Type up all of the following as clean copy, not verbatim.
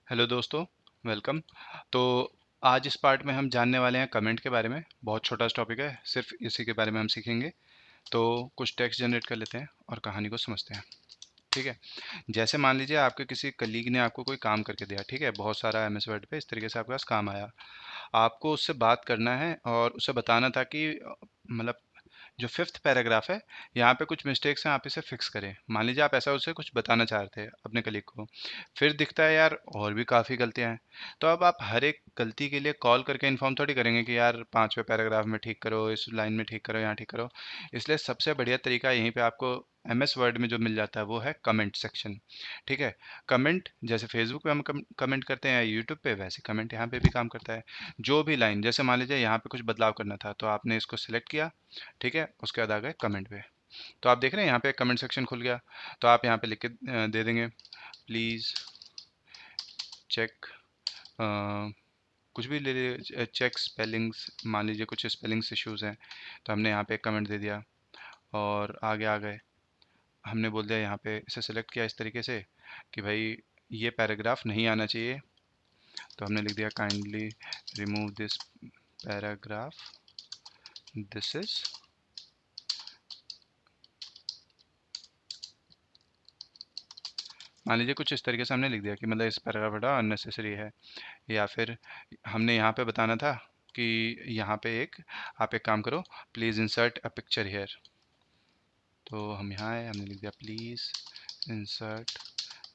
Hello दोस्तों, welcome. तो आज इस पार्ट में हम जानने वाले हैं कमेंट के बारे में। बहुत छोटा सा टॉपिक है, सिर्फ इसी के बारे में हम सीखेंगे। तो कुछ टेक्स्ट जनरेट कर लेते हैं और कहानी को समझते हैं। ठीक है। जैसे मान लीजिए आपके किसी कलीग ने आपको कोई काम करके दिया। ठीक है, बहुत सारा एमएस वर्ड पे इस तरीके से आपके पास काम आया। आपको उससे बात करना है और उसे बताना था कि मतलब जो फिफ्थ पैराग्राफ है, यहाँ पे कुछ मिस्टेक्स हैं, आप इसे फिक्स करें। मान लीजिए आप ऐसा उसे कुछ बताना चाह रहे थे अपने कलीग को, फिर दिखता है यार और भी काफ़ी गलतियाँ हैं। तो अब आप हर एक गलती के लिए कॉल करके इन्फॉर्म थोड़ी करेंगे कि यार पाँचवें पैराग्राफ में ठीक करो, इस लाइन में ठीक करो, यहाँ ठीक करो। इसलिए सबसे बढ़िया तरीका यहीं पे आपको एमएस वर्ड में जो मिल जाता है वो है कमेंट सेक्शन। ठीक है। कमेंट जैसे फेसबुक पे हम कमेंट करते हैं या यूट्यूब पे, वैसे कमेंट यहाँ पे भी काम करता है। जो भी लाइन, जैसे मान लीजिए यहाँ पे कुछ बदलाव करना था तो आपने इसको सिलेक्ट किया। ठीक है, उसके बाद आ गए कमेंट पे। तो आप देख रहे हैं यहाँ पे कमेंट सेक्शन खुल गया। तो आप यहाँ पे लिख के दे देंगे, प्लीज़ चेक, कुछ भी ले लीजिए, चेक स्पेलिंग्स। मान लीजिए कुछ स्पेलिंग्स इश्यूज़ हैं तो हमने यहाँ पे एक कमेंट दे दिया और आगे आ गए। हमने बोल दिया, यहाँ पे इसे सेलेक्ट किया इस तरीके से कि भाई ये पैराग्राफ नहीं आना चाहिए। तो हमने लिख दिया, kindly remove this paragraph, this is. मान लीजिए कुछ इस तरीके से हमने लिख दिया कि मतलब इस पैराग्राफ हटाओ, अननेसेसरी है। या फिर हमने यहाँ पे बताना था कि यहाँ पे आप एक काम करो, please insert a picture here. तो हम यहाँ आए, हमने लिख दिया please insert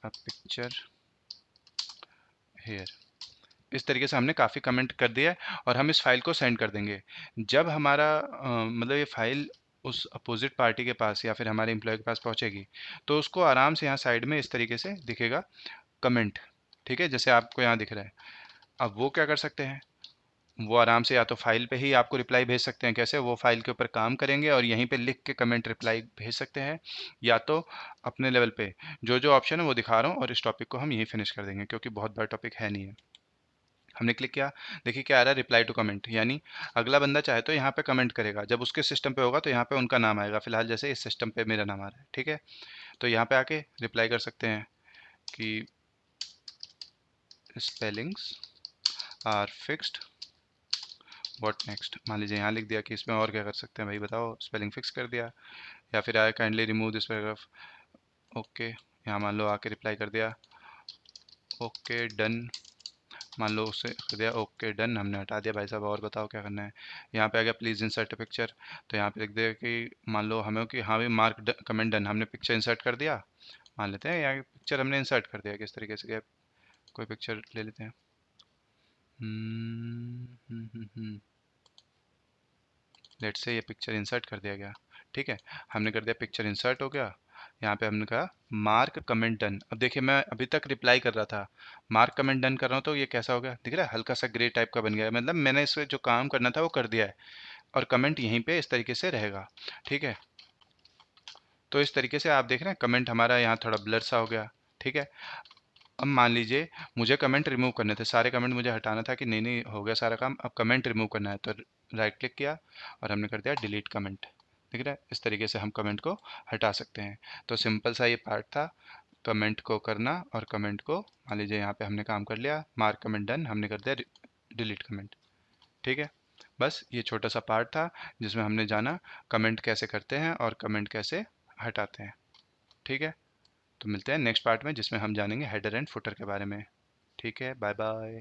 a picture here. इस तरीके से हमने काफ़ी कमेंट कर दिया है और हम इस फाइल को सेंड कर देंगे। जब हमारा मतलब ये फाइल उस अपोजिट पार्टी के पास या फिर हमारे एम्प्लॉय के पास पहुंचेगी तो उसको आराम से यहाँ साइड में इस तरीके से दिखेगा, कमेंट। ठीक है, जैसे आपको यहाँ दिख रहा है। अब वो क्या कर सकते हैं, वो आराम से या तो फाइल पे ही आपको रिप्लाई भेज सकते हैं। कैसे? वो फाइल के ऊपर काम करेंगे और यहीं पे लिख के कमेंट रिप्लाई भेज सकते हैं, या तो अपने लेवल पे जो जो ऑप्शन है वो दिखा रहा हूँ और इस टॉपिक को हम यहीं फिनिश कर देंगे क्योंकि बहुत बड़ा टॉपिक है नहीं है। हमने क्लिक किया, देखिए क्या आ रहा है, रिप्लाई टू कमेंट। यानी अगला बंदा चाहे तो यहाँ पे कमेंट करेगा, जब उसके सिस्टम पे होगा तो यहाँ पे उनका नाम आएगा। फिलहाल जैसे इस सिस्टम पे मेरा नाम आ रहा है। ठीक है, तो यहाँ पे आके रिप्लाई कर सकते हैं कि spellings are fixed, what next. मान लीजिए यहाँ लिख दिया कि इसमें और क्या कर सकते हैं भाई बताओ, स्पेलिंग फिक्स कर दिया। या फिर आए, kindly remove this paragraph. Okay, यहाँ मान लो आके रिप्लाई कर दिया, ओके डन। मान लो उससे कर दिया ओके डन, हमने हटा दिया। भाई साहब और बताओ क्या करना है। यहाँ पे आ गया प्लीज़ इंसर्ट पिक्चर। तो यहाँ पे लिख दिया कि मान लो हमें कि हाँ भाई मार्क कमेंट डन, हमने पिक्चर इंसर्ट कर दिया। मान लेते हैं यहाँ पिक्चर हमने इंसर्ट कर दिया। किस तरीके से गया, कोई पिक्चर ले लेते हैं। लेट से ये पिक्चर इंसर्ट कर दिया गया। ठीक है, हमने कर दिया, पिक्चर इंसर्ट हो गया। यहाँ पे हमने कहा मार्क कमेंट डन। अब देखिए मैं अभी तक रिप्लाई कर रहा था, मार्क कमेंट डन कर रहा हूँ तो ये कैसा हो गया, दिख रहा है हल्का सा ग्रे टाइप का बन गया है। मतलब मैंने इससे जो काम करना था वो कर दिया है और कमेंट यहीं पे इस तरीके से रहेगा। ठीक है, तो इस तरीके से आप देख रहे हैं कमेंट हमारा यहाँ थोड़ा ब्लर सा हो गया। ठीक है, अब मान लीजिए मुझे कमेंट रिमूव करने थे, सारे कमेंट मुझे हटाना था कि नहीं नहीं हो गया सारा काम, अब कमेंट रिमूव करना है। तो राइट क्लिक किया और हमने कर दिया डिलीट कमेंट। दिख रहा है, इस तरीके से हम कमेंट को हटा सकते हैं। तो सिंपल सा ये पार्ट था, कमेंट को करना और कमेंट को, मान लीजिए यहाँ पे हमने काम कर लिया, मार्क कमेंट डन, हमने कर दिया डिलीट कमेंट। ठीक है, बस ये छोटा सा पार्ट था जिसमें हमने जाना कमेंट कैसे करते हैं और कमेंट कैसे हटाते हैं। ठीक है, तो मिलते हैं नेक्स्ट पार्ट में जिसमें हम जानेंगे हेडर एंड फुटर के बारे में। ठीक है, बाय बाय।